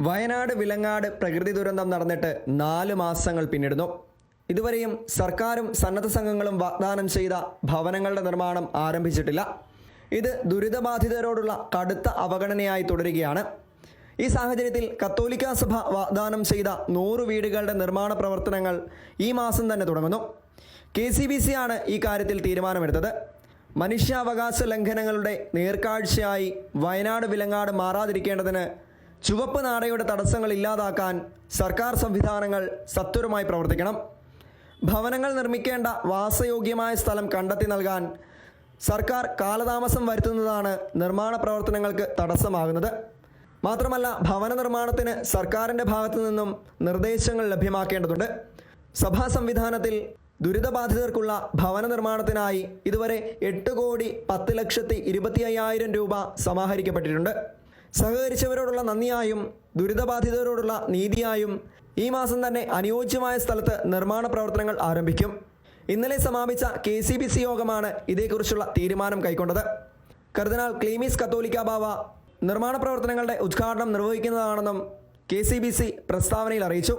വയനാട് വിലങ്ങാട് പ്രകൃതി ദുരന്തം നടന്നിട്ട് 4 മാസങ്ങൾ പിന്നിടുന്നു. ഇതുവരെയും സർക്കാരും സന്നദ്ധ സംഘങ്ങളും വാഗ്ദാനം ചെയ്ത ഭവനങ്ങളുടെ നിർമ്മാണം ആരംഭിച്ചിട്ടില്ല. ഇത് ദുരിതബാധിതരോടുള്ള കടുത്ത അവഗണനയായി തുടരുകയാണ്. ഈ സാഹചര്യത്തിൽ കത്തോലിക്കാ സഭ വാഗ്ദാനം ചെയ്ത 100 വീടുകളുടെ നിർമ്മാണ പ്രവർത്തനങ്ങൾ ഈ മാസം തന്നെ തുടങ്ങുന്നു. KCBC ആണ് ഈ കാര്യത്തിൽ തീരുമാനമെടുത്തത്. മനുഷ്യാവകാശ ലംഘനങ്ങളുടെ നേർക്കാഴ്ചയായി വയനാട് വിലങ്ങാട് മാറാതിരിക്കേണ്ടതിന് ചുവപ്പ് നാടയുടെ തടസ്സങ്ങൾ ഇല്ലാതാക്കാൻ സർക്കാർ സംവിധാനങ്ങൾ സത്വരമായി പ്രവർത്തിക്കണം. ഭവനങ്ങൾ നിർമ്മിക്കേണ്ട വാസയോഗ്യമായ സ്ഥലം കണ്ടെത്തി നൽകാൻ സർക്കാർ കാലതാമസം വരുത്തുന്നതാണ് നിർമ്മാണ പ്രവർത്തനങ്ങൾക്ക് തടസ്സമാകുന്നത്. മാത്രമല്ല, ഭവന നിർമ്മാണത്തിന് സർക്കാരിൻ്റെ ഭാഗത്തു നിന്നും നിർദ്ദേശങ്ങൾ ലഭ്യമാക്കേണ്ടതുണ്ട്. സഭാ സംവിധാനത്തിൽ ദുരിതബാധിതർക്കുള്ള ഭവന നിർമ്മാണത്തിനായി ഇതുവരെ 8,10,25,000 രൂപ സമാഹരിക്കപ്പെട്ടിട്ടുണ്ട്. സഹകരിച്ചവരോടുള്ള നന്ദിയായും ദുരിതബാധിതരോടുള്ള നീതിയായും ഈ മാസം തന്നെ അനുയോജ്യമായ സ്ഥലത്ത് നിർമ്മാണ പ്രവർത്തനങ്ങൾ ആരംഭിക്കും. ഇന്നലെ സമാപിച്ച KCBC യോഗമാണ് ഇതേക്കുറിച്ചുള്ള തീരുമാനം കൈക്കൊണ്ടത്. കർദിനാൾ ക്ലീമീസ് കത്തോലിക്കാ ബാവ നിർമ്മാണ പ്രവർത്തനങ്ങളുടെ ഉദ്ഘാടനം നിർവഹിക്കുന്നതാണെന്നും KCBC പ്രസ്താവനയിൽ അറിയിച്ചു.